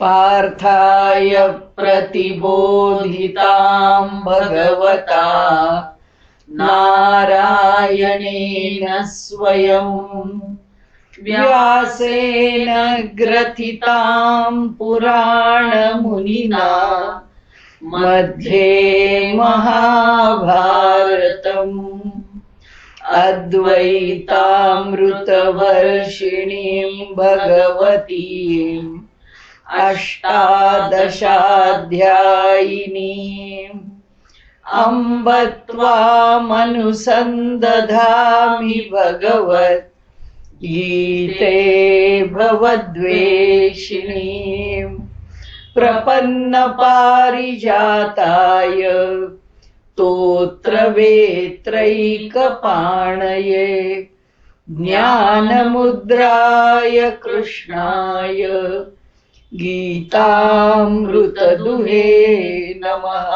पार्थाय प्रतिबोधितां भगवता नारायणेन स्वयं व्यासेन ग्रथितां पुराणमुनिना मध्ये महाभारतम् अद्वैतामृतवर्षिणीं भगवतीम् अष्टादशाध्यायिनीम् अम्ब त्वामनुसन्दधामि भगवत् गीते भवद्वेषिणीम् प्रपन्नपारिजाताय स्तोत्रवेत्रैकपाणये ज्ञानमुद्राय कृष्णाय गीतामृतदुहे नमः।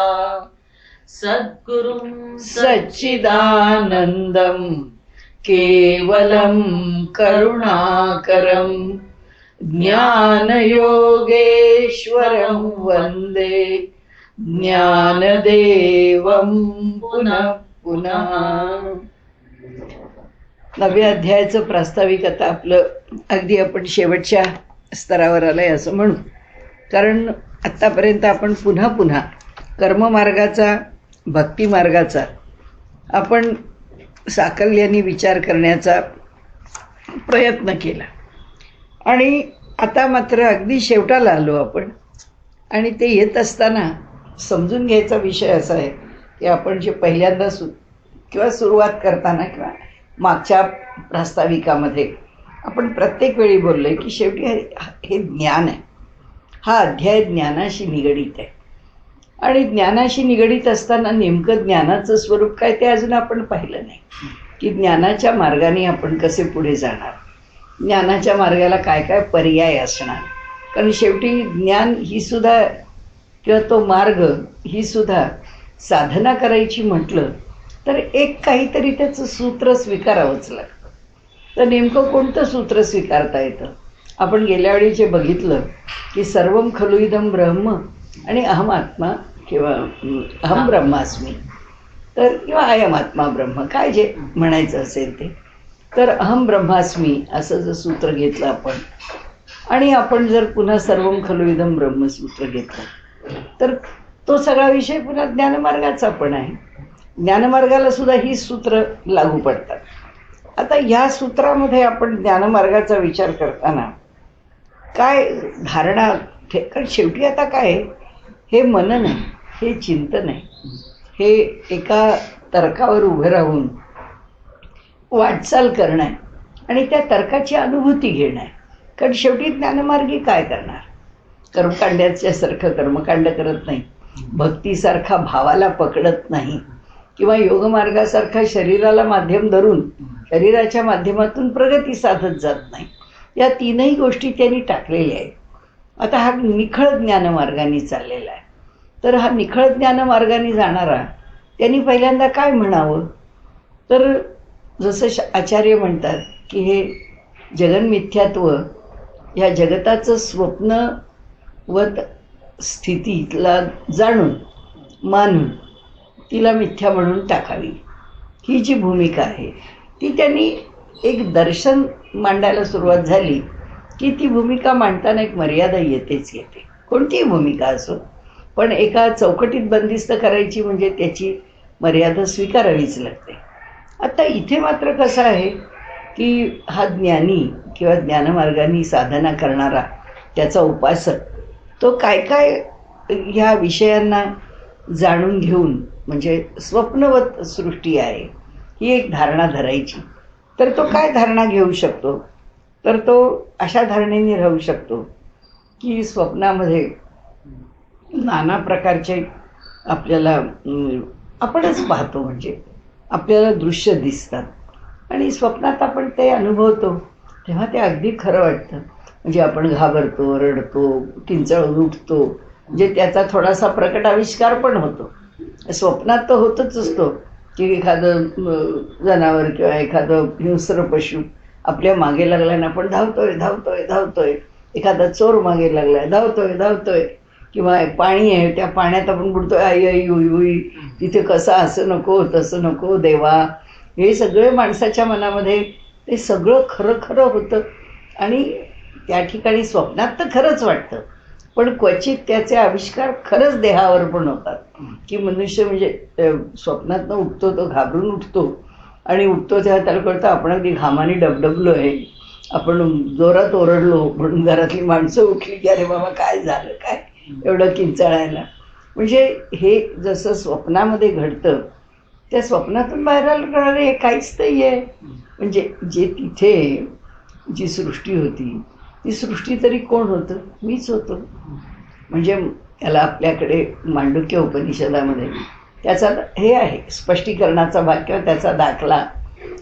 सद्गुरुं सच्चिदानन्दं केवलं करुणाकरं ज्ञानयोगेश्वरं वन्दे ज्ञानदेवं पुनः पुनः। 9व्या अध्यायाचं प्रास्ताविक आता आपलं अगदी आपण शेवटच्या स्तरावर आलंय असं म्हणू. कारण आत्तापर्यंत आपण पुन्हा पुन्हा कर्ममार्गाचा भक्तिमार्गाचा आपण साकल्याने विचार करण्याचा प्रयत्न केला आणि आता मात्र अगदी शेवटाला आलो आपण. आणि ते येत असताना समजून घ्यायचा विषय असा आहे की आपण जे पहिल्यांदा किंवा सुरुवात करताना किंवा मागच्या प्रास्ताविकामध्ये आपण प्रत्येक वेळी बोललो आहे की शेवटी हे ज्ञान आहे. हा अध्याय ज्ञानाशी निगडीत आहे आणि ज्ञानाशी निगडीत असताना नेमकं ज्ञानाचं स्वरूप काय ते अजून आपण पाहिलं नाही की ज्ञानाच्या मार्गाने आपण कसे पुढे जाणार, ज्ञानाच्या मार्गाला काय काय पर्याय असणार. कारण शेवटी ज्ञान ही सुद्धा किंवा तो मार्ग ही सुद्धा साधना करायची म्हटलं तर एक काहीतरी त्याचं सूत्र स्वीकारावंच लागतं. तर नेमकं कोणतं सूत्र स्वीकारता येतं? आपण गेल्या वेळी जे बघितलं की सर्वम खलु इदं ब्रह्म आणि अहम आत्मा किंवा अहम ब्रह्मास्मी, तर किंवा अयम आत्मा ब्रह्म, काय जे म्हणायचं असेल ते, तर अहम ब्रह्मास्मी असं जर सूत्र घेतलं आपण आणि आपण जर पुन्हा सर्वम खलु इदं ब्रह्म सूत्र घेतलं तर तो सगळा विषय पुन्हा ज्ञानमार्गाचा पण आहे. ज्ञानमार्गाला सुद्धा ही सूत्र लागू पडतात. आता ह्या सूत्रामध्ये आपण ज्ञानमार्गाचा विचार करताना काय धारणा, कारण शेवटी आता काय हे मनन आहे, हे चिंतन आहे, हे एका तर्कावर उभं राहून वाटचाल करणं आहे आणि त्या तर्काची अनुभूती घेणं आहे. कारण शेवटी ज्ञानमार्गी काय करणार? कर्मकांडाच्यासारखं कर्मकांड करत नाही, भक्तीसारखा भावाला पकडत नाही किंवा योगमार्गासारखा शरीराला माध्यम धरून शरीराच्या माध्यमातून प्रगती साधत जात नाही. या तीनही गोष्टी त्यांनी टाकलेल्या आहेत. आता हा निखळ ज्ञानमार्गाने चाललेला आहे. तर हा निखळ ज्ञानमार्गाने जाणारा त्यांनी पहिल्यांदा काय म्हणावं? तर जसं आचार्य म्हणतात की हे जगन्मिथ्यात्व, ह्या जगताचं स्वप्नवत स्थितीला जाणून मानून तिला मिथ्या म्हणून टाकावी, ही जी भूमिका आहे ती त्यांनी एक दर्शन मांडायला सुरुवात झाली की ती भूमिका मांडताना एक मर्यादा येतेच येते. कोणतीही भूमिका असो, पण एका चौकटीत बंदिस्त करायची म्हणजे त्याची मर्यादा स्वीकारावीच लागते. आता इथे मात्र कसं आहे की हा ज्ञानी किंवा ज्ञानमार्गाने साधना करणारा त्याचा उपासक तो काय काय ह्या विषयांना जाणून घेऊन, म्हणजे स्वप्नवत सृष्टी आहे ही एक धारणा धरायची. तर तो काय धारणा घेऊ शकतो? तर तो अशा धारणेने राहू शकतो की स्वप्नामध्ये नाना प्रकारचे आपल्याला आपणच पाहतो, म्हणजे आपल्याला दृश्य दिसतात आणि स्वप्नात आपण ते अनुभवतो तेव्हा ते अगदी खरं वाटतं. म्हणजे आपण घाबरतो, रडतो, किंचाळून उठतो, म्हणजे त्याचा थोडासा प्रकट आविष्कार पण होतो. स्वप्नात तर होतच असतो की एखादं जनावर किंवा एखादं हिंस्र पशु आपल्या मागे लागल्यानं आपण धावतोय धावतोय धावतोय, एखादा चोर मागे लागलाय, धावतोय धावतोय, किंवा पाणी आहे त्या पाण्यात आपण बुडतोय, आई आई हुई हुई, तिथे कसं असं नको तसं नको देवा. हे सगळे माणसाच्या मनामध्ये ते सगळं खरं खरं होतं. आणि त्या ठिकाणी स्वप्नात तर खरंच वाटतं, पण क्वचित त्याचे आविष्कार खरंच देहावर पण होतात. की मनुष्य म्हणजे स्वप्नातनं उठतो, तो घाबरून उठतो, आणि उठतो तेव्हा त्याला कळतं आपण अगदी घामाने डबडबलो आहे, आपण जोरात ओरडलो म्हणून घरातली माणसं उठली की अरे बाबा काय झालं काय एवढं किंचाळायला. म्हणजे हे जसं स्वप्नामध्ये घडतं, त्या स्वप्नातून बाहेर आलं कळलं हे काहीच नाही आहे. म्हणजे जे तिथे जी सृष्टी होती ती सृष्टी तरी कोण होतं? मीच होतो. म्हणजे याला आपल्याकडे मांडुक्य उपनिषदामध्ये त्याचा हे आहे स्पष्टीकरणाचा भाग किंवा त्याचा दाखला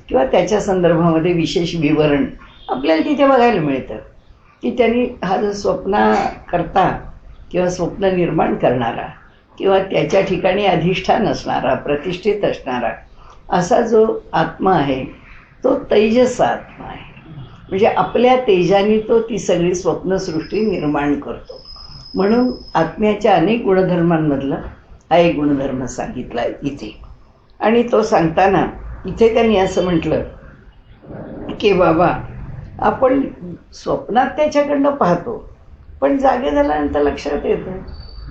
किंवा त्याच्या संदर्भामध्ये विशेष विवरण आपल्याला तिथे बघायला मिळतं की त्यांनी हा जो स्वप्नकर्ता किंवा स्वप्न निर्माण करणारा किंवा त्याच्या ठिकाणी अधिष्ठान असणारा, प्रतिष्ठित असणारा असा जो आत्मा आहे तो तेजस आत्मा आहे. म्हणजे आपल्या तेजाने तो ती सगळी स्वप्नसृष्टी निर्माण करतो. म्हणून आत्म्याच्या अनेक गुणधर्मांमधला हा एक गुणधर्म सांगितला आहे इथे. आणि तो सांगताना इथे त्यांनी असं म्हटलं की बाबा आपण स्वप्नात त्याच्याकडनं पाहतो, पण जागे झाल्यानंतर लक्षात येतं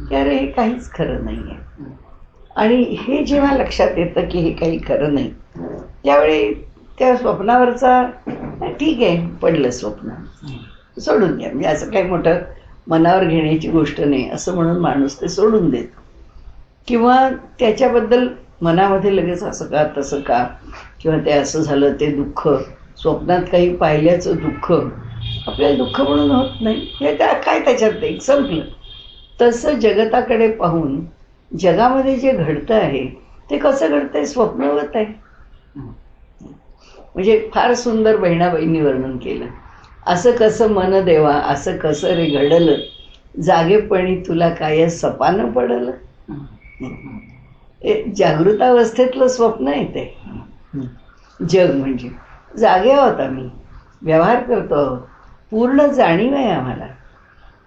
की अरे हे काहीच खरं नाही आहे. आणि हे जेव्हा लक्षात येतं की हे काही खरं नाही, त्यावेळी त्या स्वप्नावरचा ठीक आहे पडलं स्वप्न सोडून द्या, म्हणजे असं काही मोठं मनावर घेण्याची गोष्ट नाही असं म्हणून माणूस ते सोडून देतो. किंवा त्याच्याबद्दल मनामध्ये लगेच असं का तसं का, किंवा ते असं झालं ते दुःख, स्वप्नात काही पाहिल्याचं दुःख आपल्याला दुःख म्हणून होत नाही, हे काय त्याच्यात एक संपलं. तसं जगताकडे पाहून जगामध्ये जे घडतं आहे ते कसं घडतं आहे? स्वप्नवत आहे. म्हणजे फार सुंदर बहिणाबाईंनी वर्णन केलं. असं कसं मन देवा, असं कसं रे घडलं, जागेपणी तुला काय सपानं पडलं. जागृतावस्थेतलं स्वप्न आहे ते जग. म्हणजे जागे आहोत आम्ही, व्यवहार करतो आहोत, पूर्ण जाणीव आहे आम्हाला.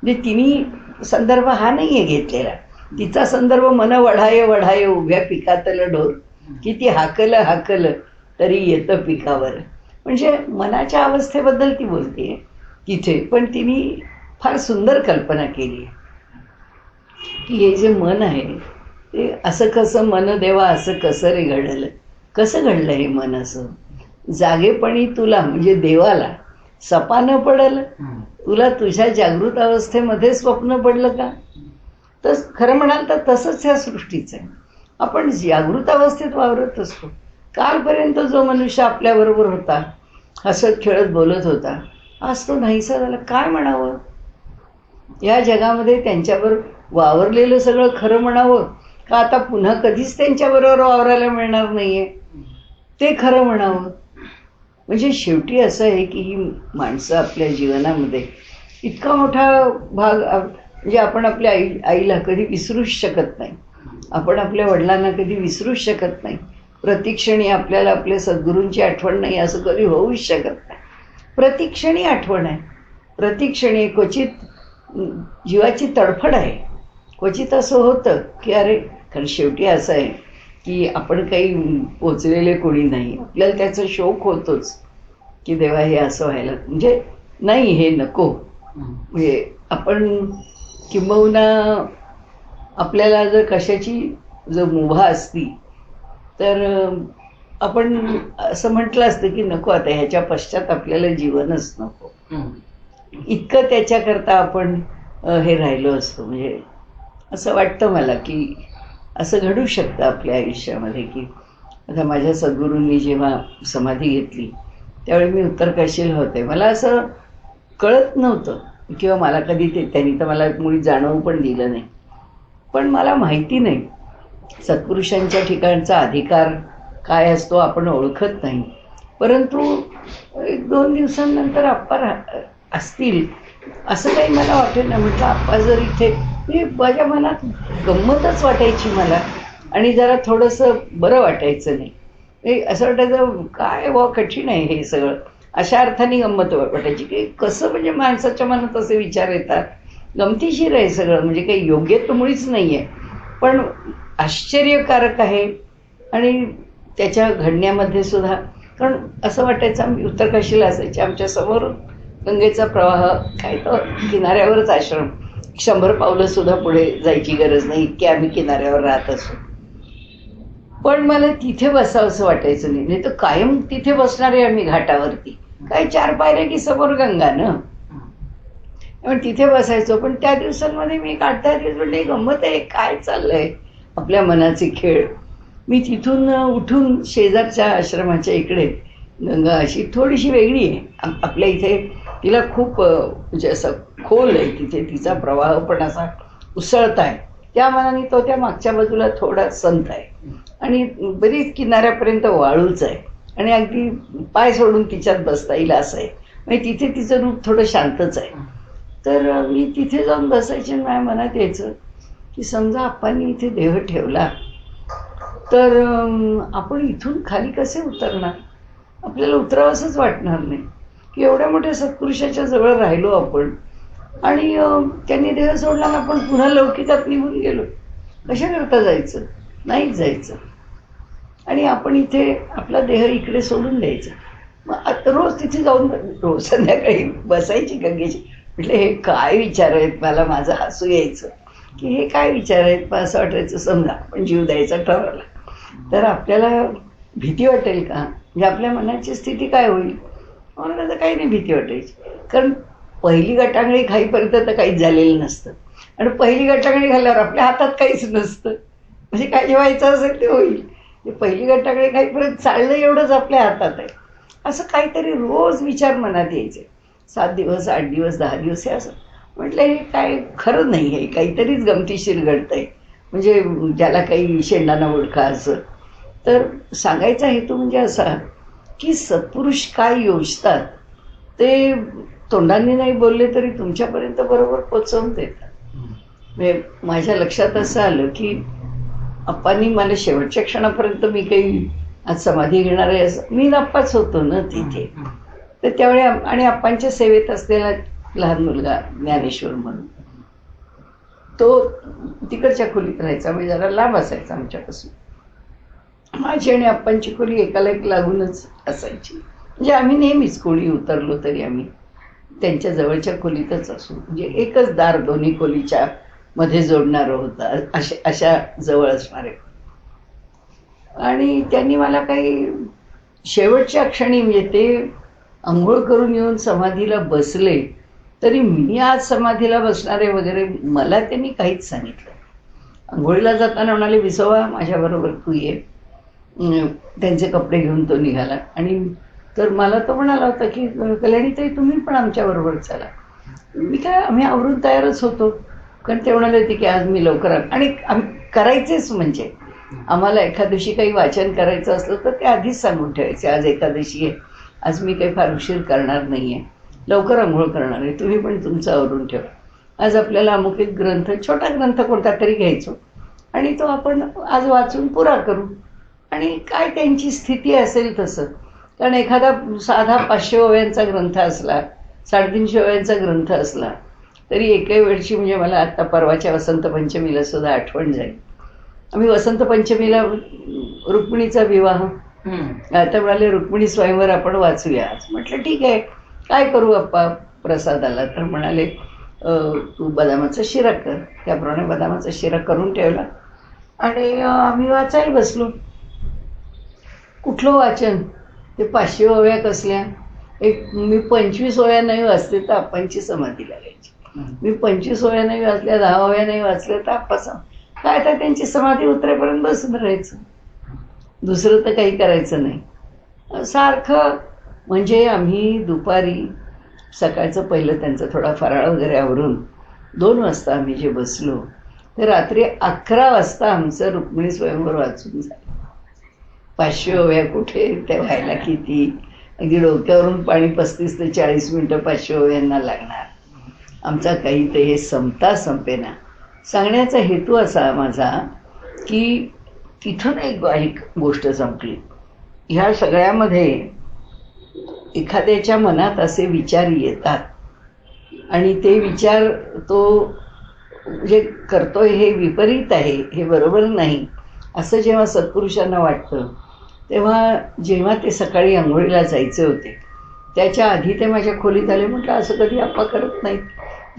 म्हणजे तिने संदर्भ हा नाही आहे घेतलेला, तिचा संदर्भ मन वढाय वढाय उभ्या पिकातलं ढोर, किती हाकलं हाकलं तरी येतं पिकावर. म्हणजे मनाच्या अवस्थेबद्दल ती बोलते तिथे, पण तिने फार सुंदर कल्पना केली की हे जे मन आहे ते असं कसं मन देवा, असं कसं रे घडलं. कसं घडलं हे मन? असं जागेपणी तुला म्हणजे देवाला सपानं पडलं. तुला तुझ्या जागृत अवस्थेमध्ये स्वप्न पडलं का? तर खरं म्हणाल तर तसंच ह्या सृष्टीचं आहे. आपण जागृत अवस्थेत वावरत असतो. कालपर्यंत जो मनुष्य आपल्याबरोबर होता, हसत खेळत बोलत होता, आज तो नाहीसा झाला. काय म्हणावं? या जगामध्ये त्यांच्याबरोबर वावरलेलं सगळं खरं म्हणावं का आता पुन्हा कधीच त्यांच्याबरोबर वावरायला मिळणार नाहीये ते खरं म्हणावं? म्हणजे शेवटी असं आहे की ही माणसं आपल्या जीवनामध्ये इतका मोठा भाग, म्हणजे आपण आपल्या आईला कधी विसरूच शकत नाही, आपण आपल्या वडिलांना कधी विसरूच शकत नाही. प्रतिक्षणी आपल्याला आपल्या सद्गुरूंची आठवण नाही असं कधी होऊच शकत नाही. प्रतिक्षणी आठवण आहे, प्रतिक्षणी. क्वचित जीवाची तडफड आहे, क्वचित असं होतं की अरे, कारण शेवटी असं आहे की आपण काही पोचलेले कोणी नाही, आपल्याला त्याचा शोक होतोच की देवा हे असं व्हायला म्हणजे नाही, हे नको. म्हणजे आपण किंबहुना आपल्याला जर कशाची जर मुभा असती तर आपण असं म्हटलं असतं की नको आता ह्याच्या पश्चात आपल्याला जीवनच नको, इतकं त्याच्याकरता आपण हे राहिलो असतो. म्हणजे असं वाटतं मला की असं घडू शकतं आपल्या आयुष्यामध्ये की आता माझ्या सद्गुरूंनी जेव्हा समाधी घेतली त्यावेळी मी उत्तरकाशीला होते. मला असं कळत नव्हतं किंवा मला कधी त्यांनी तर मला मुळी जाणवू पण दिलं नाही, पण मला माहिती नाही सत्पुरुषांच्या ठिकाणचा अधिकार काय असतो आपण ओळखत नाही. परंतु 1-2 दिवसांनंतर आप्पा असतील असं काही मला वाटेल ना. म्हटलं आप्पा जर इथे, म्हणजे माझ्या मनात गंमतच वाटायची मला आणि जरा थोडंसं बरं वाटायचं नाही. असं वाटायचं काय कठीण आहे हे सगळं. अशा अर्थाने गंमत वाटायची की कसं म्हणजे माणसाच्या मनात असे विचार येतात. गमतीशीर आहे सगळं, म्हणजे काही योग्य तर मुळीच नाही आहे, पण आश्चर्यकारक आहे. आणि त्याच्या घडण्यामध्ये सुद्धा, कारण असं वाटायचं, आम्ही उत्तरकाशीला असायचे, आमच्या समोर गंगेचा प्रवाह, काय तर किनाऱ्यावरच आश्रम, 100 पावलं सुद्धा पुढे जायची गरज नाही, इतके आम्ही किनाऱ्यावर राहत असो. पण मला तिथे बसावंसं वाटायचं नाही, नाही तर कायम तिथे बसणारे आम्ही घाटावरती, काय 4 पायऱ्या की समोर गंगा ना, पण तिथे बसायचो. पण त्या दिवसांमध्ये मी काढता येत म्हणजे गंमत आहे, काय चाललंय आपल्या मनाचे खेळ. मी तिथून उठून शेजारच्या आश्रमाच्या इकडे, गंगा अशी थोडीशी वेगळी आहे आपल्या इथे, तिला खूप म्हणजे असं खोल आहे तिथे, तिचा प्रवाह पण असा उसळत आहे, त्या मनाने तो त्या मागच्या बाजूला थोडा संत आहे आणि बरीच किनाऱ्यापर्यंत वाळूच आहे आणि अगदी पाय सोडून तिच्यात बसता येईल असं आहे. म्हणजे तिथे तिचं रूप थोडं शांतच आहे. तर मी तिथे जाऊन बसायचे आणि माझ्या मनात यायचं की समजा आपण इथे देह ठेवला तर आपण इथून खाली कसे उतरणार, आपल्याला उतरावंसंच वाटणार नाही की एवढ्या मोठ्या सत्पुरुषाच्या जवळ राहिलो आपण आणि त्यांनी देह सोडला ना, आपण पुन्हा लौकिकात निघून गेलो, कशा करता जायचं, नाहीच जायचं. आणि आपण इथे आपला देह इकडे सोडून द्यायचा. मग आता रोज तिथे जाऊन रोज संध्याकाळी बसायची गंगेची. म्हटलं हे काय विचार आहेत, मला माझं हसू यायचं की हे काय विचार आहेत. पण असं वाटायचं समजा आपण जीव द्यायचा ठरवला तर आपल्याला भीती वाटेल का, म्हणजे आपल्या मनाची स्थिती काय होईल. मला तर काही नाही भीती वाटायची, कारण पहिली गटांगळी खाईपर्यंत तर काहीच झालेलं नसतं आणि पहिली गटांगळी घालल्यावर आपल्या हातात काहीच नसतं, म्हणजे काय जे व्हायचं असेल ते होईल. ते पहिली गटांगळी खाईपर्यंत चाललं एवढंच आपल्या हातात आहे, असं काहीतरी रोज विचार मनात यायचे. 7 दिवस 8 दिवस 10 दिवस हे असं. म्हटलं हे काय खरं नाही आहे, काहीतरीच गमतीशीर घडतंय, म्हणजे ज्याला काही शेंडाना ओळखा असं. तर सांगायचा हेतू म्हणजे असा की सत्पुरुष काय योजतात ते तोंडांनी नाही बोलले तरी तुमच्यापर्यंत बरोबर पोचवून देतात. म्हणजे माझ्या लक्षात असं आलं की अप्पांनी मला शेवटच्या क्षणापर्यंत, मी काही आज समाधी घेणार आहे असं, मी नप्पाच होतो ना तिथे. तर त्यावेळी आणि अप्पांच्या सेवेत असलेला लहान मुलगा ज्ञानेश्वर म्हणून, तो तिकडच्या खोलीत राहायचा, म्हणजे जरा लांब असायचा आमच्यापासून. माझी आणि अप्पांची खोली एकाला एक लागूनच असायची, म्हणजे आम्ही नेहमीच कोणी उतरलो तरी आम्ही त्यांच्या जवळच्या खोलीतच असू, म्हणजे एकच दार दोन्ही खोलीच्या मध्ये जोडणारं होतं, अशा जवळ असणारे. आणि त्यांनी मला काही शेवटच्या क्षणी, म्हणजे ते अंघोळ करून येऊन समाधीला बसले तरी मी आज समाधीला बसणारे वगैरे मला त्यांनी काहीच सांगितलं. अंघोळीला जाताना म्हणाले विसोबा माझ्याबरोबर तू ये. त्यांचे कपडे घेऊन तो निघाला आणि तर मला तो म्हणाला होता की कल्याणीताई तुम्ही पण आमच्याबरोबर चला. मी काय, आम्ही आवरून तयारच होतो, कारण ते म्हणाले होते की आज मी लवकर आणि करायचेच, म्हणजे आम्हाला एखादशी काही वाचन करायचं असलं तर ते आधीच सांगून ठेवायचे, आज एकादशी आहे, आज मी काही फार उशीर करणार नाही आहे, लवकर अंघोळ करणार आहे, तुम्ही पण तुमचं आवरून ठेवा. आज आपल्याला अमुक एक ग्रंथ, छोटा ग्रंथ कोणता तरी घ्यायचो आणि तो आपण आज वाचून पुरा करू. आणि काय त्यांची स्थिती असेल तसं, कारण एखादा साधा 500 ओव्यांचा ग्रंथ असला, 350 ओव्यांचा ग्रंथ असला तरी एके वेळची, म्हणजे मला आत्ता परवाच्या वसंत पंचमीला सुद्धा आठवण झाली. आम्ही वसंत पंचमीला रुक्मिणीचा विवाह, आता म्हणाले रुक्मिणी स्वयंवर आपण वाचूया आज. म्हटलं ठीक आहे, काय करू अप्पा प्रसादाला, तर म्हणाले तू बदामाचा शिरा कर. त्याप्रमाणे बदामाचा शिरा करून ठेवला आणि आम्ही वाचायला बसलो. कुठलं वाचन, ते 500 ओव्या कसल्या, मी 25 ओव्या नाही वाचले तर अप्पांची समाधी लागायची. मी 25 ओव्या नाही वाचल्या, 10 ओव्या नाही वाचल्या तर अप्पा काय, तर त्यांची समाधी उतरेपर्यंत बसून राहायचं, दुसरं तर काही करायचं नाही सारखं. म्हणजे आम्ही दुपारी, सकाळचं पहिलं त्यांचं थोडा फराळ वगैरे आवरून 2 वाजता आम्ही जे बसलो, तर रात्री 11 वाजता आमचं रुक्मिणी स्वयंवर वाचून झालं. 500 ओव्या कुठे, ते व्हायला किती, अगदी डोक्यावरून पाणी 35 ते 40 मिनटं 500 ओव्यांना लागणार. आमचा काही ते हे संपता संपेना. सांगण्याचा हेतू असा माझा की तिथून एक गोष्ट संपली. ह्या सगळ्यामध्ये एखाद्याच्या मनात असे विचार येतात आणि ते विचार तो जे करतोय हे विपरीत आहे, हे बरोबर नाही, असं जेव्हा सत्पुरुषांना वाटतं, तेव्हा जेव्हा ते सकाळी अंघोळीला जायचे होते त्याच्या आधी ते माझ्या खोलीत आले. म्हटलं असं कधी आप्पा करत नाहीत,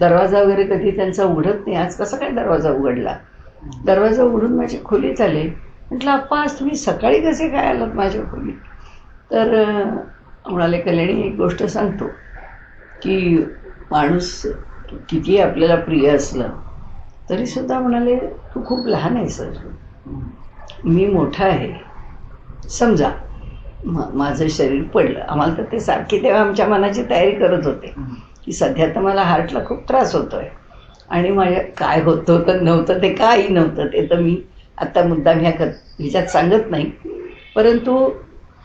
दरवाजा वगैरे कधी त्यांचा उघडत नाही, आज कसा काय दरवाजा उघडला? दरवाजा उघडून माझ्या खोलीत आले. म्हटलं आप्पा आज तुम्ही सकाळी कसे काय आलात माझ्या खोलीत? तर म्हणाले, कल्याणी एक गोष्ट सांगतो की माणूस किती आपल्याला प्रिय असलं तरीसुद्धा म्हणाले तू खूप लहान आहे सर, मी मोठा आहे. समजा माझं शरीर पडलं, आम्हाला तर ते सारखे तेव्हा आमच्या मनाची तयारी करत होते की सध्या तर मला हार्टला खूप त्रास होतोय आणि माझ्या काय होतं तर नव्हतं ते काही नव्हतं, ते तर मी आत्ता मुद्दाम ह्याच्यात सांगत नाही. परंतु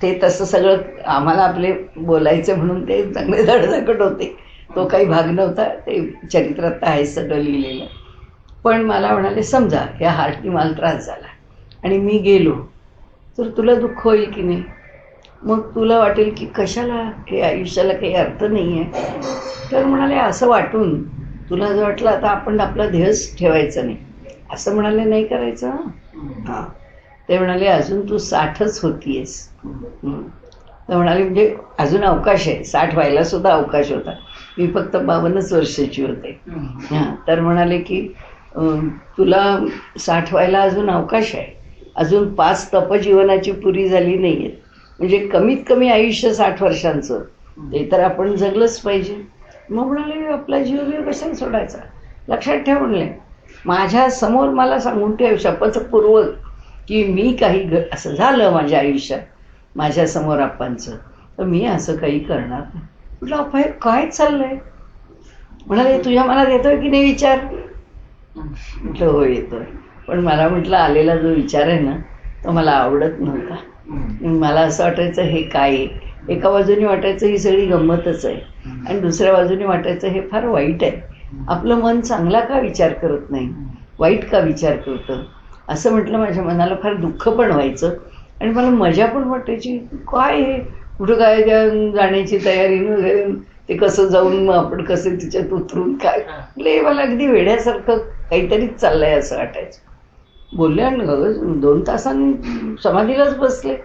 ते तसं सगळं आम्हाला आपले बोलायचं म्हणून ते चांगले धडधकट होते, तो काही भाग नव्हता, ते चरित्रात आहे सगळं लिहिलेलं. पण मला म्हणाले समजा ह्या हार्टनी मला त्रास झाला आणि मी गेलो तर तुला दुःख होईल की नाही? मग तुला वाटेल की कशाला, हे आयुष्याला काही अर्थ नाही आहे. तर म्हणाले असं वाटून तुला जर वाटलं आता आपण आपला ध्येयच ठेवायचा नाही, असं म्हणाले नाही करायचं. हां, ते म्हणाले अजून तू 60च होतीयस. तर म्हणाले म्हणजे अजून अवकाश आहे, 60 व्हायला सुद्धा अवकाश होता, मी फक्त 52च वर्षाची होते. हां, तर म्हणाले की तुला 60 व्हायला अजून अवकाश आहे, अजून 5 तपजीवनाची पुरी झाली नाही आहेत, म्हणजे कमीत कमी आयुष्य 60 वर्षांचं, ते तर आपण जगलंच पाहिजे. मग म्हणाले आपला जीव कशाला सोडायचा? लक्षात ठेव म्हणले, माझ्या समोर मला सांगून ठेव शपथपूर्वक की मी काही असं झालं माझ्या आयुष्यात माझ्या समोर आप्पांचं तर मी असं काही करणार नाही. म्हटलं आप्पा हे काय चाललंय? म्हणाले तुझ्या मनात येतोय की नाही विचार? म्हटलं हो येतोय, पण मला म्हटलं आलेला जो विचार आहे ना तो मला आवडत नव्हता. मला असं वाटायचं हे काय आहे, एका बाजूने वाटायचं ही सगळी गंमतच आहे आणि दुसऱ्या बाजूने वाटायचं हे फार वाईट आहे. आपलं मन चांगला का विचार करत नाही, वाईट का विचार करतं? असं म्हटलं माझ्या मनाला फार दुःख पण व्हायचं आणि मला मजा पण वाटायची. काय हे कुठं काय जाण्याची तयारी वगैरे, ते कसं जाऊन मग आपण कसं तिच्यात उतरून काय, म्हणजे मला अगदी वेड्यासारखं काहीतरीच चाललंय असं वाटायचं. बोलले आणि 2 तासांनी समाधीलाच बसले,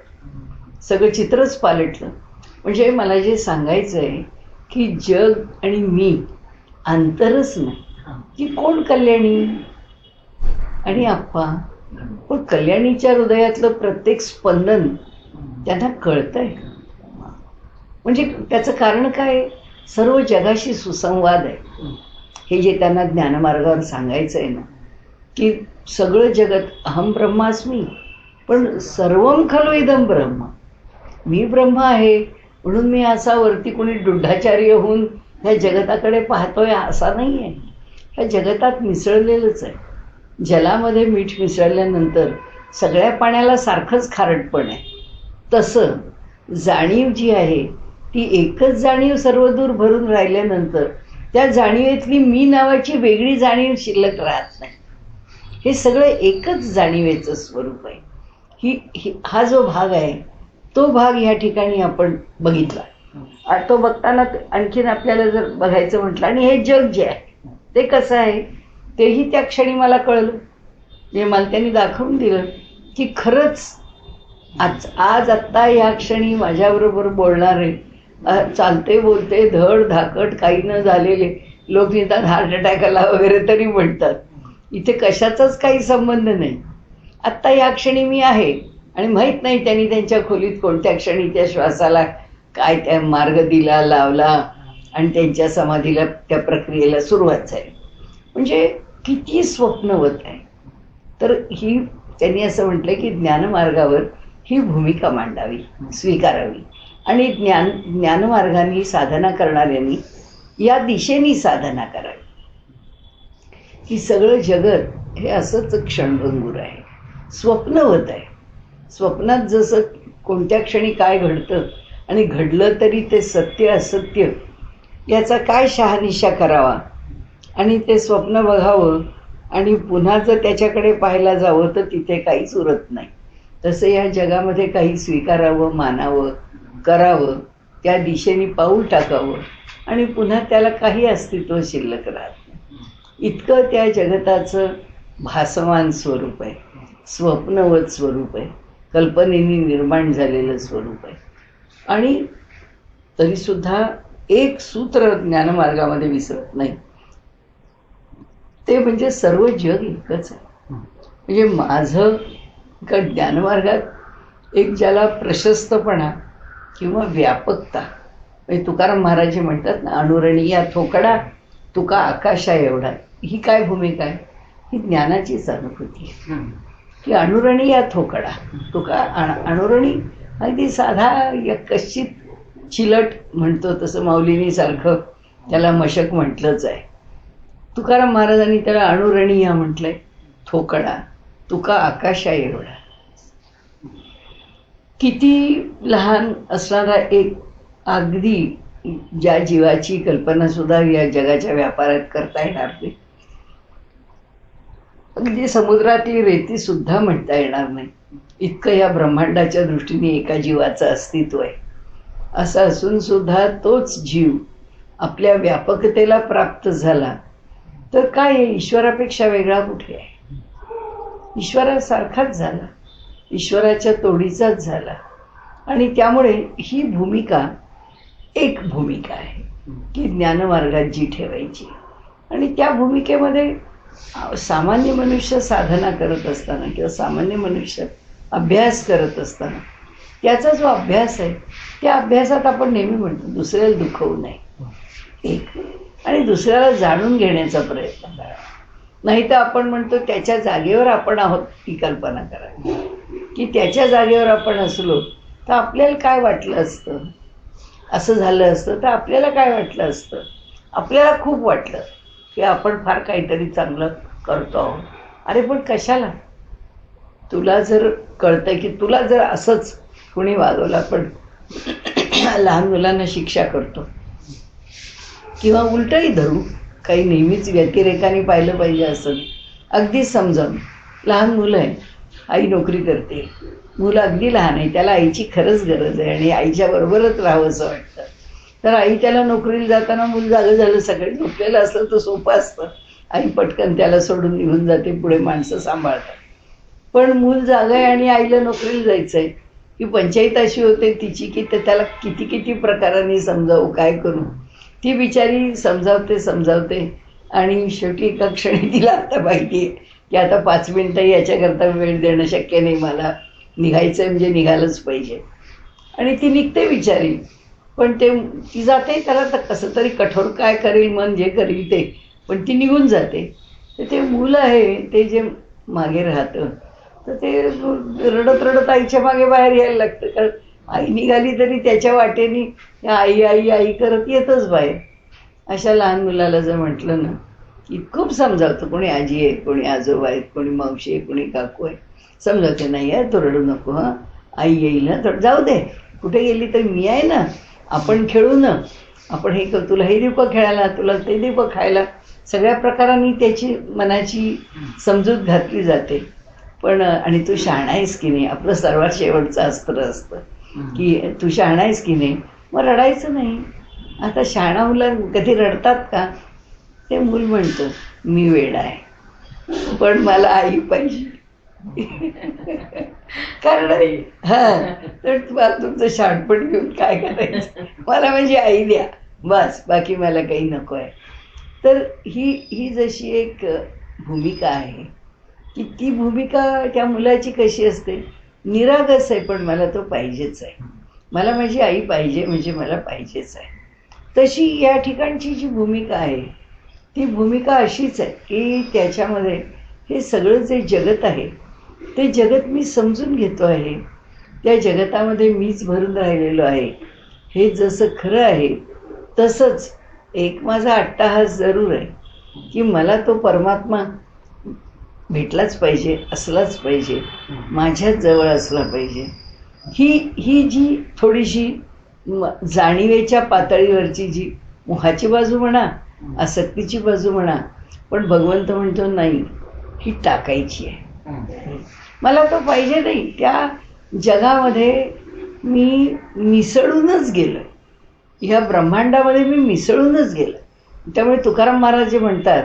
सगळं चित्रच पालटलं. म्हणजे मला जे सांगायचं आहे की जग आणि मी अंतरच नाही, की कोण कल्याणी आणि आप्पा, पण कल्याणीच्या हृदयातलं प्रत्येक स्पंदन त्यांना कळतंय. म्हणजे त्याचं कारण काय? सर्व जगाशी सुसंवाद आहे. हे जे त्यांना ज्ञानमार्गावर सांगायचं आहे ना की सगळं जगत अहम ब्रह्मास्मी, पण सर्वम खलु इदम ब्रह्म, मी ब्रह्म आहे म्हणून मी असा वरती कोणी दुड्ढाचार्य होऊन ह्या जगताकडे पाहतोय असा नाही आहे. ह्या जगतात मिसळलेलंच आहे. जलामध्ये मीठ मिसळल्यानंतर सगळ्या पाण्याला सारखंच खारटपण आहे. तसं जाणीव जी आहे ती एकच जाणीव सर्वदूर भरून राहिल्यानंतर त्या जाणीवेतली मी नावाची वेगळी जाणीव शिल्लक राहत नाही. हे सगळं एकच जाणीवेचं स्वरूप आहे. हा जो भाग आहे तो भाग ह्या ठिकाणी आपण बघितला. तो बघताना आणखीन आपल्याला जर बघायचं म्हटलं आणि हे जग जे आहे ते कसं आहे तेही त्या क्षणी मला कळलं. जे मला त्यांनी दाखवून दिलं की खरंच आज आत्ता या क्षणी माझ्याबरोबर बोलणारे, चालते बोलते धड धाकट काही न झालेले लोक निदान हार्ट अटॅक आला वगैरे तरी म्हणतात, इथे कशाचाच काही संबंध नाही. आत्ता या क्षणी मी आहे आणि माहीत नाही त्यांनी त्यांच्या खोलीत कोणत्या क्षणी त्या श्वासाला काय त्या मार्ग दिला लावला आणि त्यांच्या समाधीला त्या प्रक्रियेला सुरुवात झाली. म्हणजे किती स्वप्नवत आहे. तर ही त्यांनी असं म्हटलं की ज्ञानमार्गावर ही भूमिका मांडावी, स्वीकारावी आणि ज्ञानमार्गाने साधना करणाऱ्यांनी या दिशेने साधना करावी. की सगळं जगत हे असंच क्षणभंगूर आहे, स्वप्नवत आहे. स्वप्नात जसं कोणत्या क्षणी काय घडतं आणि घडलं तरी ते सत्य असत्य याचा काय शहानिशा करावा आणि ते स्वप्न बघावं आणि पुन्हा जर त्याच्याकडे पाहायला जावं तर तिथे काहीच उरत नाही. तसं या जगामध्ये काही स्वीकारावं, मानावं, करावं त्या दिशेने पाऊल टाकावं आणि पुन्हा त्याला काही अस्तित्व शिल्लक राहत नाही. इतकं त्या जगताचं भासमान स्वरूप आहे, स्वप्नवत स्वरूप आहे, कल्पनेने निर्माण झालेलं स्वरूप आहे. आणि तरीसुद्धा एक सूत्र ज्ञानमार्गामध्ये विसरत नाही, ते म्हणजे सर्व जग एकच आहे. म्हणजे माझं ज्ञानमार्गात एक ज्याला प्रशस्तपणा किंवा व्यापकता, म्हणजे तुकाराम महाराज म्हणतात ना, अनुरणीया थोकडा तुका आकाशा एवढा, ही काय भूमिका आहे? ही ज्ञानाचीच अनुभूती आहे की अनुरणीया थोकडा तुका. अनुरणी अगदी साधा कश्चित चिलट म्हणतो तसं माऊलीनीसारखं त्याला मशक म्हटलंच आहे. तुकाराम महाराजांनी त्याला अनुरणीया म्हटलंय, थोकडा तुका आकाशा एवढा. किती लहान असणारा एक अगदी ज्या जीवाची कल्पना सुद्धा या जगाच्या व्यापारात करता येणार नाही, अगदी समुद्रातली रेती सुद्धा म्हणता येणार नाही, इतकं या ब्रह्मांडाच्या दृष्टीने एका जीवाचं अस्तित्व आहे. असं असून सुद्धा तोच जीव आपल्या व्यापकतेला प्राप्त झाला तर काय आहे? ईश्वरापेक्षा वेगळा कुठे आहे? ईश्वरासारखाच झाला, ईश्वराच्या तोडीचाच झाला. आणि त्यामुळे ही भूमिका एक भूमिका आहे की ज्ञानमार्गात जी ठेवायची. आणि त्या भूमिकेमध्ये सामान्य मनुष्य साधना करत असताना किंवा सामान्य मनुष्य अभ्यास करत असताना त्याचा जो अभ्यास आहे त्या अभ्यासात आपण नेहमी म्हणतो दुसऱ्याला दुखवू नये, एक, आणि दुसऱ्याला जाणून घेण्याचा प्रयत्न करा. नाही तर आपण म्हणतो त्याच्या जागेवर आपण आहोत ही कल्पना करा की त्याच्या जागेवर आपण असलो तर आपल्याला काय वाटलं असतं, असं झालं असतं तर आपल्याला काय वाटलं असतं. आपल्याला खूप वाटलं की आपण फार काहीतरी चांगलं करतो आहोत. अरे पण कशाला? तुला जर कळतंय की तुला जर असंच कुणी वागवलं, आपण लहान मुलांना शिक्षा करतो किंवा उलटही धरू, काही नेहमीच व्यतिरेकाने पाहिलं पाहिजे असं अगदी समजावून. लहान मुलं आहे, आई नोकरी करते, मुलं अगदी लहान आहे, त्याला आईची खरंच गरज आहे आणि आईच्या बरोबरच राहावं असं वाटतं. तर आई त्याला नोकरीला जाताना मूल जागं झालं, सगळे झोपलेलं असलं तर सोपं असतं, आई पटकन त्याला सोडून निघून जाते, पुढे माणसं सांभाळतात. पण मूल जागं आहे आणि आईला नोकरीला जायचं आहे, ही पंचायत अशी होते तिची की त्याला किती किती प्रकारांनी समजावू, काय करू. ती बिचारी समजावते आणि शेवटी एका क्षणी तिला आता माहिती आहे की आता 5 मिनिटं याच्याकरता वेळ देणं शक्य नाही, मला निघायचं म्हणजे निघालंच पाहिजे. आणि ती निघते बिचारी, पण ती जाते, त्याला तर कसं तरी कठोर काय करेल मन जे करेल ते, पण ती निघून जाते. तर ते मुलं आहे ते जे मागे राहतं तर ते रडत रडत आईच्या मागे बाहेर यायला लागतं, कारण आई निघाली तरी त्याच्या वाटेने आई आई आई करत येतच बाहेर. अशा लहान मुलाला जर म्हटलं ना की खूप समजावतं, कोणी आजी आहे, कोणी आजोबा आहेत, कोणी मावशी आहे, कोणी काकू आहे, समजावते, नाही आहे तो रडू नको, हां आई येईल ना, तर जाऊ दे, कुठे गेली तर मी आहे ना, आपण खेळू ना, आपण हे करू, तुला हे देऊ का खेळायला, तुला ते देऊ का खायला. सगळ्या प्रकारांनी त्याची मनाची समजूत घातली जाते. पण आणि तू शहाणा आहेस की नाही, आपलं सर्वात शेवटचं अस्त्र असतं की तू शहाणा आहेस की नाही, मग रडायचं नाही. आता शहाणा मुलं कधी रडतात का? ते मूल म्हणतं मी वेडा आहे पण मला आई पाहिजे. कारण हां, तर तुम्हाला तुमचं शहाणपण घेऊन काय करायचं, मला माझी आई द्या बस, बाकी मला काही नको आहे. तर ही जशी एक भूमिका आहे की ती भूमिका त्या मुलाची कशी असते, निरागस आहे पण मला तो पाहिजेच आहे, मला माझी आई पाहिजे म्हणजे मला पाहिजेच आहे. तशी या ठिकाणची जी भूमिका आहे ती भूमिका अशीच आहे की त्याच्यामध्ये हे सगळं जे जगत आहे ते जगत मी समजून घेतो आहे, त्या जगतामध्ये मीच भरून राहिलेलो आहे, हे जसं खरं आहे तसंच एक माझा अट्टाहास जरूर आहे की मला तो परमात्मा भेटलाच पाहिजे, असलाच पाहिजे, माझ्याच जवळ असला पाहिजे. ही जी थोडीशी जाणीवेच्या पातळीवरची जी मोहाची बाजू म्हणा, आसक्तीची बाजू म्हणा, पण भगवंत म्हणतो नाही, ही टाकायची आहे, मला तो पाहिजे नाही. त्या जगामध्ये मी मिसळूनच गेलो, ह्या ब्रह्मांडामध्ये मी मिसळूनच गेलं. त्यामुळे तुकाराम महाराज जे म्हणतात,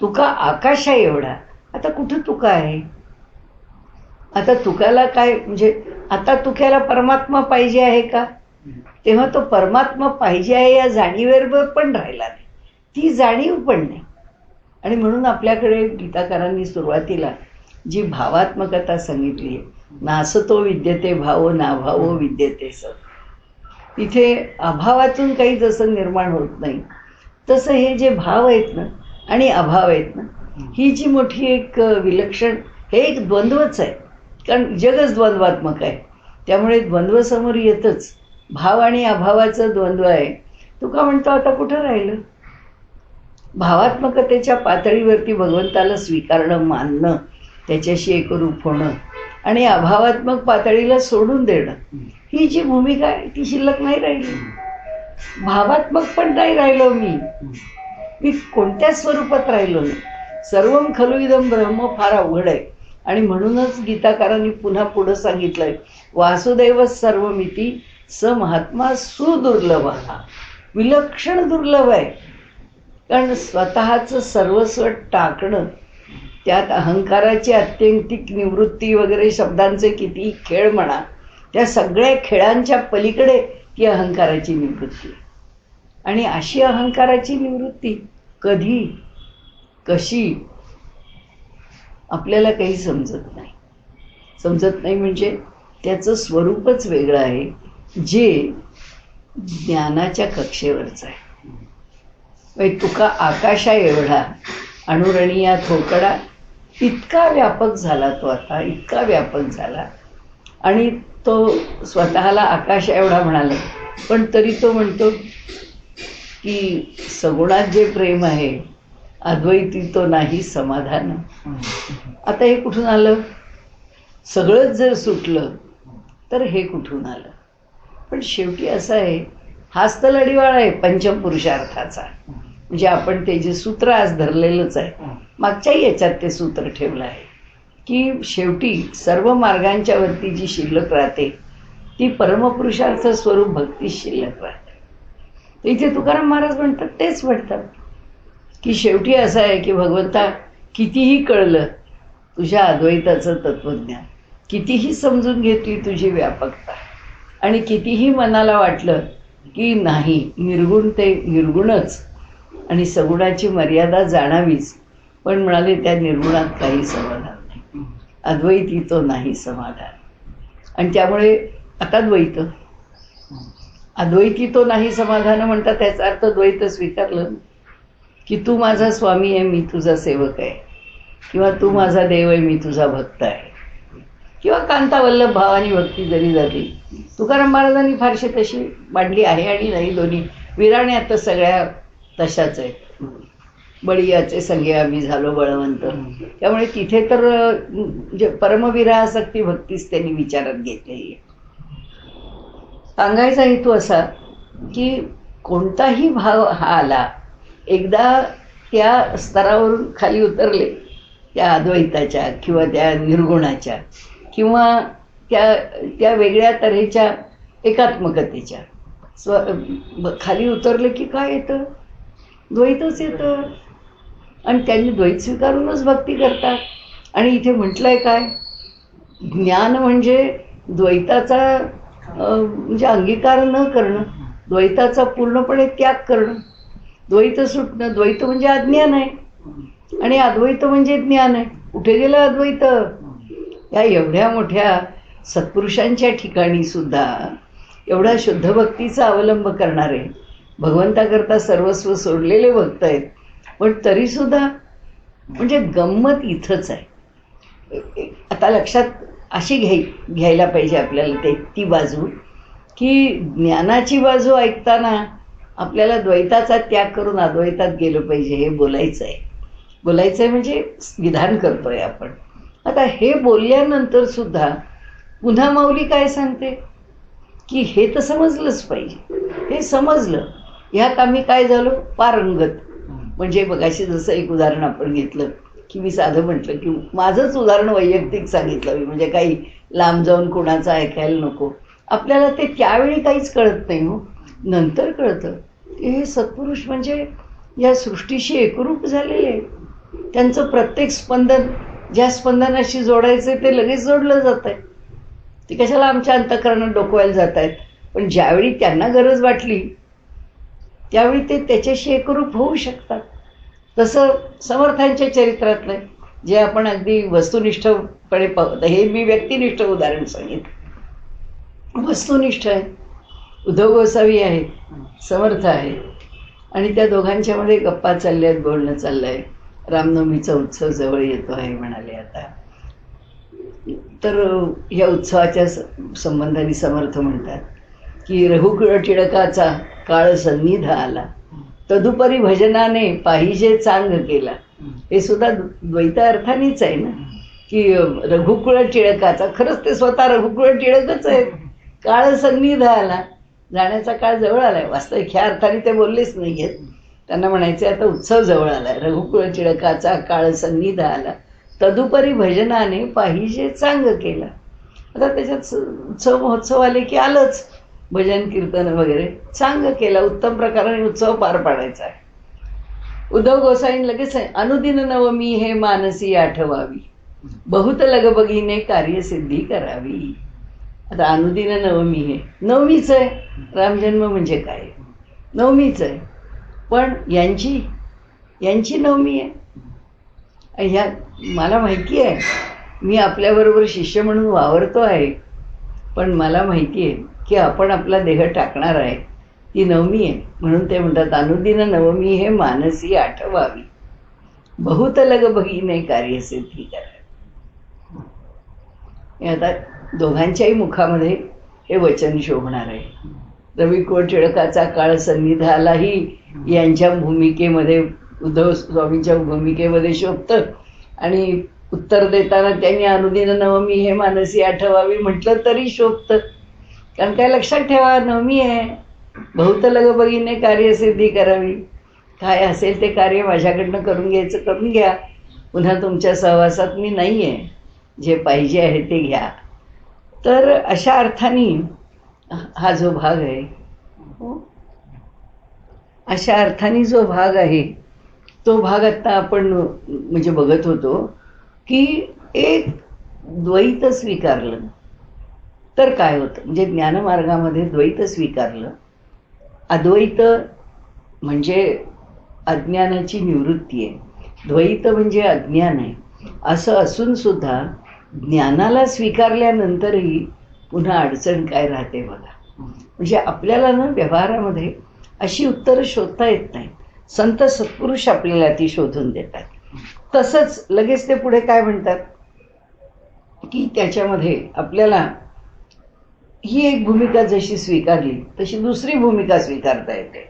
तुका आकाशा एवढा. आता कुठं तुका आहे? आता तुकाला काय म्हणजे आता तुक्याला परमात्मा पाहिजे आहे का? तेव्हा तो परमात्मा पाहिजे आहे या जाणीवेवर पण राहिला नाही, ती जाणीव पण नाही. आणि म्हणून आपल्याकडे गीताकारांनी सुरुवातीला जी भावात्मकता सांगितली आहे, नासतो विद्यते भावो नाभावो विद्यते स. तिथे अभावातून काही जसं निर्माण होत नाही, तसं हे जे भाव आहेत ना आणि अभाव आहेत ना, ही जी मोठी एक विलक्षण, हे एक द्वंद्वच आहे. कारण जगच द्वंद्वात्मक आहे, त्यामुळे द्वंद्व समोर येतच. भाव आणि अभावाचं द्वंद्व आहे. तुका म्हणतो आता कुठं राहिलं? भावात्मकतेच्या पातळीवरती भगवंताला स्वीकारणं, मानणं, त्याच्याशी एकरूप होणं आणि अभावात्मक पातळीला सोडून देणं, ही जी भूमिका आहे ती शिल्लक नाही राहिली. भावात्मक पण नाही राहिलो मी कोणत्या स्वरूपात राहिलो नाही. सर्वम खलु इदं ब्रह्म फार अवघड आहे. आणि म्हणूनच गीताकारांनी पुन्हा पुढं सांगितलंय, वासुदेव सर्वमिती स महात्मा सुदुर्लभ. हा विलक्षण दुर्लभ आहे. कारण स्वतःचं सर्वस्व टाकणं, त्यात अहंकाराची अत्यंतिक निवृत्ती वगैरे शब्दांचे किती खेळ म्हणा, त्या सगळ्या खेळांच्या पलीकडे ती अहंकाराची निवृत्ती. आणि अशी अहंकाराची निवृत्ती कधी, कशी, आपल्याला काही समजत नाही. समजत नाही म्हणजे त्याचं स्वरूपच वेगळं आहे, जे ज्ञानाच्या कक्षेवरचं आहे. तुका आकाशा एवढा अणुरणीया थोकडा, इतका व्यापक झाला तो आता, इतका व्यापक झाला. आणि तो स्वतःला आकाश एवढा म्हणाला, पण तरी तो म्हणतो की सगुणात जे प्रेम आहे अद्वैती तो नाही समाधान. आता हे कुठून आलं? सगळंच जर सुटलं तर हे कुठून आलं? पण शेवटी असं आहे, हाच तर लढीवाळा आहे पंचम पुरुषार्थाचा. म्हणजे आपण ते जे सूत्र आज धरलेलंच आहे, मागच्याही याच्यात ते सूत्र ठेवलं आहे की शेवटी सर्व मार्गांच्या वरती जी शिल्लक राहते ती परमपुरुषार्थ स्वरूप भक्ती शिल्लक राहते. तर इथे तुकाराम महाराज म्हणतात, तेच म्हणतात की शेवटी असं आहे की भगवंता, कितीही कळलं तुझ्या अद्वैताचं तत्त्वज्ञान, कितीही समजून घेतली तुझी व्यापकता, आणि कितीही मनाला वाटलं की नाही निर्गुण ते निर्गुणच आणि सगुणाची मर्यादा जाणावीच, पण म्हणाले त्या निर्गुणात काही समाधान नाही, अद्वैती तो नाही समाधान. आणि त्यामुळे आता द्वैत, अद्वैती तो नाही समाधान म्हणतात, त्याचा अर्थ द्वैत स्वीकारलं की तू माझा स्वामी आहे, मी तुझा सेवक आहे, किंवा तू माझा देव आहे, मी तुझा भक्त आहे, किंवा कांतावल्लभ भावानी भक्ती जरी झाली. तुकाराम महाराजांनी फारशी तशी मांडली आहे आणि नाही, दोन्ही विराण्या तर सगळ्या तशाच आहेत. बळीयाचे संगे आम्ही झालो बळवंत. त्यामुळे तिथे तर म्हणजे परमविरहासक्ती भक्तीच त्यांनी विचारात घेतलेली आहे. सांगायचा हेतू असा की कोणताही भाव हा आला, एकदा त्या स्तरावरून खाली उतरले, त्या अद्वैताच्या किंवा त्या निर्गुणाच्या किंवा त्या वेगळ्या तऱ्हेच्या एकात्मकतेच्या खाली उतरले की काय येतं? द्वैतच येतं. आणि त्यांनी द्वैत स्वीकारूनच भक्ती करतात. आणि इथे म्हटलंय काय, ज्ञान म्हणजे द्वैताचा म्हणजे अंगीकार न करणं, द्वैताचा पूर्णपणे त्याग करणं, द्वैत सुटणं. द्वैत म्हणजे अज्ञान आहे आणि अद्वैत म्हणजे ज्ञान आहे. कुठे गेलं अद्वैत? या एवढ्या मोठ्या सत्पुरुषांच्या ठिकाणी सुद्धा एवढा शुद्ध भक्तीचा अवलंब करणारे, भगवंताकरता सर्वस्व सोडलेले भक्त आहेत. पण तरीसुद्धा म्हणजे गंमत इथंच आहे. आता लक्षात अशी घ्यायला पाहिजे आपल्याला ती बाजू, की ज्ञानाची बाजू ऐकताना आपल्याला द्वैताचा त्याग करून अद्वैतात गेलं पाहिजे, हे बोलायचं आहे. बोलायचं आहे म्हणजे विधान करतोय आपण. आता हे बोलल्यानंतर सुद्धा पुन्हा माऊली काय सांगते की हे तर समजलंच पाहिजे. हे समजलं, ह्यात आम्ही काय झालो? पारंगत. म्हणजे बघाशी जसं एक उदाहरण आपण घेतलं की मी साधं म्हटलं की माझंच उदाहरण वैयक्तिक सांगितलं मी, म्हणजे काही लांब जाऊन कोणाचं ऐकायला नको. आपल्याला ते त्यावेळी काहीच कळत नाही हो. नंतर कळतं की हे सत्पुरुष म्हणजे या सृष्टीशी एकरूप झालेले आहे. त्यांचं प्रत्येक स्पंदन ज्या स्पंदनाशी जोडायचं ते लगेच जोडलं जात आहे. ते कशाला आमच्या अंतःकरणात डोकवायला जात आहेत. पण ज्यावेळी त्यांना गरज वाटली त्यावेळी ते त्याच्याशी एकरूप होऊ शकतात. तसं समर्थांच्या चरित्रातलं जे आपण अगदी वस्तुनिष्ठपणे पाहतो, हे मी व्यक्तिनिष्ठ उदाहरण सांगितलं. वस्तुनिष्ठ आहे, उद्धव गोसावी आहे, समर्थ आहे, आणि त्या दोघांच्यामध्ये गप्पा चालल्या आहेत, बोलणं चाललं आहे. रामनवमीचा उत्सव जवळ येतो आहे म्हणाले आता. तर या उत्सवाच्या संबंधाने समर्थ म्हणतात की रघुकुळ टिळकाचा काळ सन्निध आला, तदुपरी भजनाने पाहिजे चांग केला. हे सुद्धा द्वैत अर्थानेच आहे ना, की रघुकुळ टिळकाचा, खरंच ते स्वतः रघुकुळ टिळकच आहेत. काळ सन्निध आला, जाण्याचा काळ जवळ आलाय. वास्तविक ह्या अर्थाने ते बोललेच नाही आहेत. त्यांना म्हणायचे आता उत्सव जवळ आलाय. रघुकुळ टिळकाचा काळ सन्निध आला, तदुपरी भजनाने पाहिजे चांग केला. आता त्याच्यात उत्सव महोत्सव आले की आलंच भजन कीर्तन वगैरे. चांग केला, उत्तम प्रकाराने उत्सव पार पाडायचा आहे. उद्धव गोसावी लगेच आहे, अनुदिन नवमी हे मानसी आठवावी, बहुत लगबगीने कार्यसिद्धी करावी. आता अनुदिन नवमी हे नवमीच आहे. रामजन्म म्हणजे काय, नवमीच आहे. पण यांची नवमी आहे. ह्या मला माहिती आहे, मी आपल्याबरोबर शिष्य म्हणून वावरतो आहे, पण मला माहिती आहे की आपण आपला देह टाकणार आहे. ती नवमी आहे. म्हणून ते म्हणतात अनुदिन नवमी हे मानसी आठवावी, बहुत लगबगीने कार्यसिद्धी करावी. आता दोघांच्याही मुखामध्ये हे वचन शोभणार आहे. रघुकुळ टिळकाचा काळ सन्निधालाही यांच्या भूमिकेमध्ये, उद्धव स्वामींच्या भूमिकेमध्ये शोभतं. आणि उत्तर देताना त्यांनी अनुदिन नवमी हे मानसी आठवावी म्हटलं तरी शोभतं. कारण काय, लक्षात ठेवा, नवमी आहे, बहुत लगबगीने कार्यसिद्धी करावी. काय असेल ते कार्य माझ्याकडनं करून घ्यायचं करून घ्या, पुन्हा तुमच्या सहवासात मी नाही आहे, जे पाहिजे आहे ते घ्या. तर अशा अर्थाने हा जो भाग आहे, अशा अर्थाने जो भाग आहे तो भाग आता आपण म्हणजे बघत होतो की एक द्वैत स्वीकारलं तर काय होतं. म्हणजे ज्ञानमार्गामध्ये द्वैत स्वीकारलं, अद्वैत म्हणजे अज्ञानाची निवृत्ती आहे, द्वैत म्हणजे अज्ञान आहे. असं असून सुद्धा ज्ञानाला स्वीकारल्यानंतरही पुन्हा अडचण काय राहते बघा. म्हणजे आपल्याला ना व्यवहारामध्ये अशी उत्तरं शोधता येत नाहीत. संत सत्पुरुष आपल्याला ती शोधून देतात. तसंच लगेच ते पुढे काय म्हणतात की त्याच्यामध्ये आपल्याला ही एक भूमिका जशी स्वीकारली तशी दुसरी भूमिका स्वीकारता येते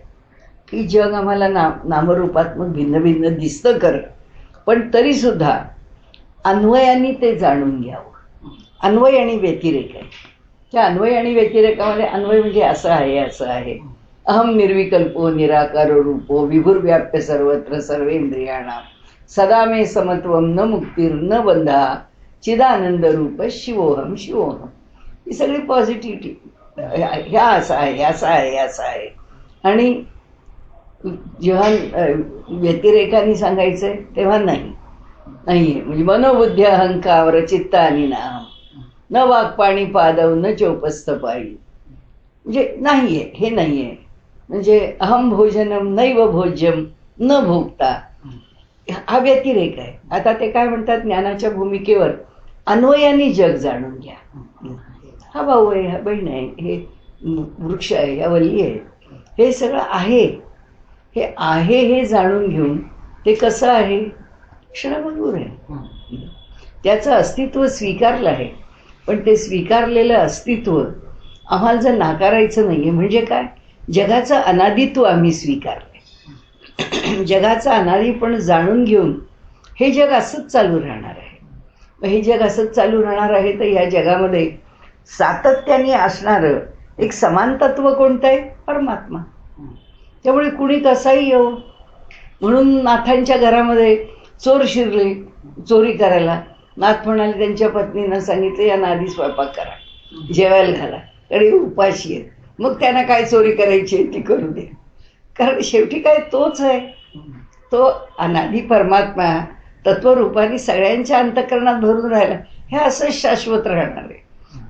की जग आम्हाला नामरूपात्मक भिन्न भिन्न दिसतं खरं, पण तरीसुद्धा अन्वयाने ते जाणून घ्यावं. अन्वय आणि व्यतिरेक आहे. त्या अन्वय आणि व्यतिरेकामध्ये अन्वय म्हणजे असं आहे, असं आहे, अहम निर्विकल्पो निराकारो रूपो विभुर्व्याप्य सर्वत्र सर्वेंद्रियाणां सदा मे समत्वम न मुक्तीर न बंधा चिदानंद रूप शिवोहम शिवोहम. ही सगळी पॉझिटिव्हिटी, ह्या असं आहे, असं आहे, असं आहे. आणि जेव्हा व्यतिरेकाने सांगायचं आहे तेव्हा नाही आहे. म्हणजे मनोबुद्धी अहंकार चित्त आणि नाम न वाक्पाणी पादव न चौपस्थ पायी, म्हणजे नाही आहे, हे नाही आहे. म्हणजे अहम भोजनम नैव भोज्यम न भोगता, हा व्यतिरेक आहे. आता ते काय म्हणतात, ज्ञानाच्या भूमिकेवर अन्वयाने जग जाणून घ्या. हा भाऊ आहे, हा बहीण आहे, हे वृक्ष आहे, ह्या वल्ली आहे, हे सगळं आहे. हे आहे हे जाणून घेऊन ते कसं आहे, क्षणभंगूर आहे. त्याचं अस्तित्व स्वीकारलं आहे, पण ते स्वीकारलेलं अस्तित्व आम्हाला जर नाकारायचं नाही आहे, म्हणजे काय, जगाचं अनादित्व आम्ही स्वीकारलं. जगाचं अनादिपण जाणून घेऊन हे जग असंच चालू राहणार आहे. मग हे जग असंच चालू राहणार आहे तर ह्या जगामध्ये सातत्याने असणारं एक समान तत्व कोणतं आहे, परमात्मा. त्यामुळे कुणी कसाही येऊ, म्हणून नाथांच्या घरामध्ये चोर शिरले चोरी करायला. नाथ म्हणाले त्यांच्या पत्नीनं सांगितलं, यांना आधी स्वयंपाक करा, जेवायला घाला, कडे उपाशी आहेत. मग त्यांना काय चोरी करायची ती करू दे. कारण शेवटी काय तोच आहे, तो अनादी परमात्मा तत्वरूपाने सगळ्यांच्या अंतःकरणात भरून राहिला. हे असंच शाश्वत राहणार आहे.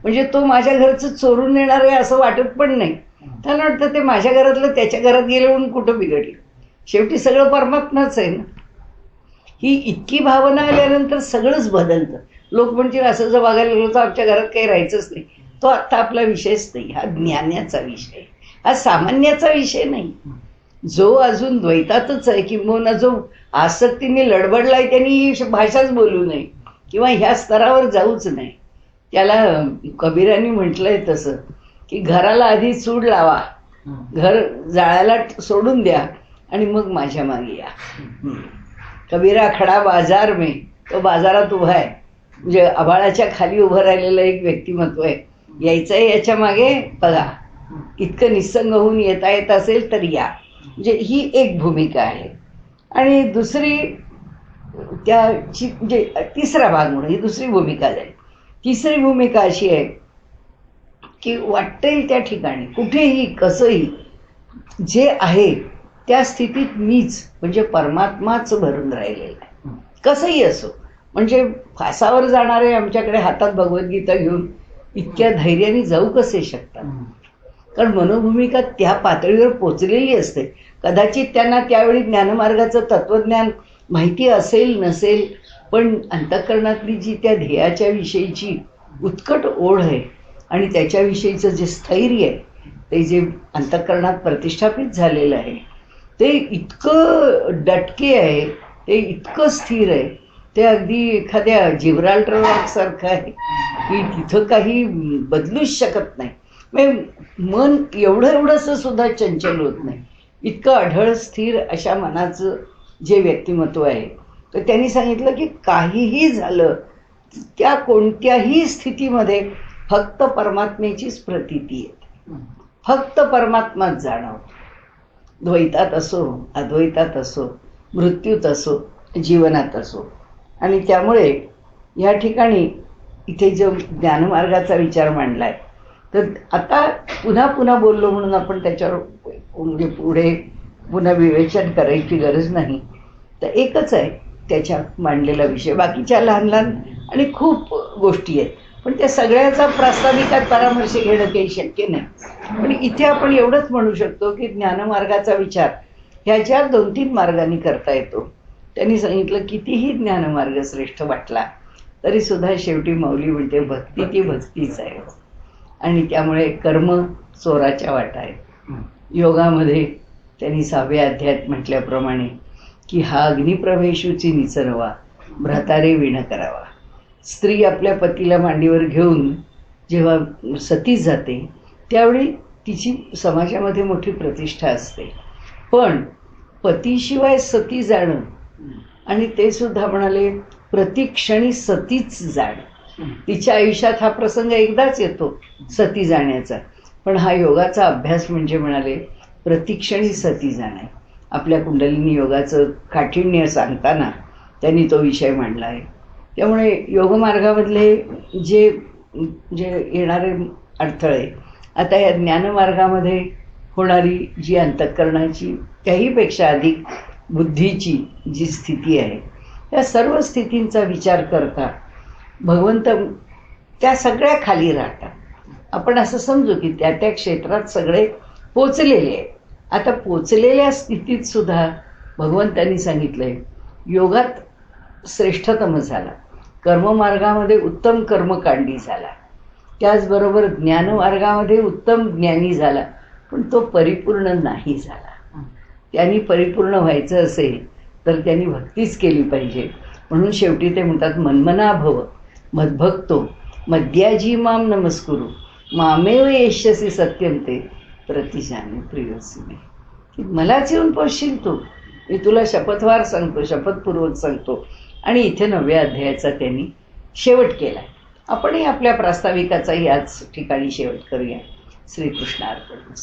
म्हणजे तो माझ्या घरचं चोरून नेणार आहे असं वाटत पण नाही. त्याला वाटतं ते माझ्या घरातलं त्याच्या घरात गेलं म्हणून कुठं बिघडलं. शेवटी सगळं परमात्माच आहे ना. ही इतकी भावना आल्यानंतर सगळंच बदलतं. लोक म्हणतील असं जर बघायला गेलो तर आमच्या घरात काही राहायचंच नाही. तो आत्ता आपला विषयच नाही. हा ज्ञानाचा विषय, हा सामान्याचा विषय नाही. जो अजून द्वैतातच आहे किंवा जो आसक्तीने लडबडलाय त्यांनी ही भाषाच बोलू नये किंवा ह्या स्तरावर जाऊच नाही. त्याला कबीरांनी म्हटलंय तसं की घराला आधी चूड लावा, घर जाळायला सोडून द्या आणि मग माझ्या मागे या. कबीरा खडा बाजार में, तो बाजारात उभा आहे. म्हणजे आभाळाच्या खाली उभं राहिलेलं एक व्यक्तिमत्व आहे. यायचं आहे याच्या मागे बघा, इतकं निस्संग होऊन येता येत असेल तर या. म्हणजे ही एक भूमिका आहे. आणि दुसरी त्याची म्हणजे तिसरा भाग म्हणून ही दुसरी भूमिका झाली. तिसरी भूमिका अशी आहे की वाटेल त्या ठिकाणी कुठेही कसंही जे आहे त्या स्थितीत मीच म्हणजे परमात्माच भरून राहिलेला आहे. कसंही असो. म्हणजे फासावर जाणारे आमच्याकडे हातात भगवद्गीता घेऊन इतक्या धैर्याने जाऊ कसे शकतात. कारण मनोभूमिका त्या पातळीवर पोचलेली असते. कदाचित त्यांना त्यावेळी ज्ञानमार्गाचं तत्वज्ञान माहिती असेल नसेल, पण अंतःकरणातली जी त्या ध्येयाच्या विषयीची उत्कट ओढ आहे आणि त्याच्याविषयीचं जे स्थैर्य आहे, ते जे अंतःकरणात प्रतिष्ठापित झालेलं आहे, ते इतकं डटके आहे, ते इतकं स्थिर आहे, ते अगदी एखाद्या जिब्राल्टर रॉकसारखं आहे की तिथं काही बदलूच शकत नाही. म्हणजे मन एवढंसं सुद्धा चंचल होत नाही. इतकं अढळ स्थिर अशा मनाचं जे व्यक्तिमत्व आहे, तर त्यांनी सांगितलं की काहीही झालं त्या कोणत्याही स्थितीमध्ये फक्त परमात्म्याचीच प्रतीती येते. फक्त परमात्माच जाणवतो. द्वैतात असो, अद्वैतात असो, मृत्यूत असो, जीवनात असो. आणि त्यामुळे या ठिकाणी इथे जो ज्ञानमार्गाचा विचार मांडला आहे, तर आता पुन्हा पुन्हा बोललो म्हणून आपण त्याच्यावर म्हणजे पुढे पुन्हा विवेचन करायची गरज नाही. तर एकच आहे त्याच्यात मांडलेला विषय. बाकीच्या लहान लहान आणि खूप गोष्टी आहेत, पण त्या सगळ्याचा प्रास्ताविकात परामर्श घेणं काही शक्य नाही. पण इथे आपण एवढंच म्हणू शकतो की ज्ञानमार्गाचा विचार ह्याच्या 2-3 मार्गांनी करता येतो. त्यांनी सांगितलं कितीही ज्ञानमार्ग श्रेष्ठ वाटला तरी सुद्धा शेवटी माऊली म्हणते भक्ती ती भक्तीच आहे. आणि त्यामुळे कर्म चोराच्या वाटा आहेत. योगामध्ये त्यांनी 6व्या अध्यायात म्हटल्याप्रमाणे की हा अग्निप्रवेशूची निचरवा, भ्रातारे विण करावा. स्त्री आपल्या पतीला मांडीवर घेऊन जेव्हा सती जाते त्यावेळी तिची समाजामध्ये मोठी प्रतिष्ठा असते. पण पतीशिवाय सती जाणं आणि ते सुद्धा म्हणाले प्रतिक्षणी सतीच जाणं. तिच्या आयुष्यात हा प्रसंग एकदाच येतो सती जाण्याचा, पण हा योगाचा अभ्यास म्हणजे म्हणाले प्रतिक्षणी सती जाणे. आपल्या कुंडलिनी योगाचं काठिण्य सांगताना त्यांनी तो विषय मांडला आहे. त्यामुळे योगमार्गामधले जे येणारे अडथळे, आता या ज्ञानमार्गामध्ये होणारी जी अंतःकरणाची त्याहीपेक्षा अधिक बुद्धीची जी स्थिती आहे, या सर्व स्थितींचा विचार करता भगवंत त्या सगळ्या खाली राहतात. आपण असं समजू की त्या त्या क्षेत्रात सगळे पोचलेले आहेत. आता पोचलेल्या स्थितीत सुद्धा भगवंतांनी सांगितलंय योगात श्रेष्ठतम झाला, कर्ममार्गामध्ये उत्तम कर्मकांडी झाला, त्याचबरोबर ज्ञानमार्गामध्ये उत्तम ज्ञानी झाला, पण तो परिपूर्ण नाही झाला. त्यांनी परिपूर्ण व्हायचं असेल तर त्यांनी भक्तीच केली पाहिजे. म्हणून शेवटी ते म्हणतात मन्मना भव मद्भक्तो मद्याजी माम नमस्कुरु मामेव येष्यसी सत्यम ते प्रतिजाने प्रियोसी मे. की मलाच येऊन पोचशील तू, मी तुला शपथवार सांगतो, शपथपूर्वक सांगतो. आणि इथे 9व्या अध्यायाचा त्यांनी शेवट केला. आपणही आपल्या प्रास्ताविकाचा याच ठिकाणी शेवट करूया. श्रीकृष्ण अर्पण.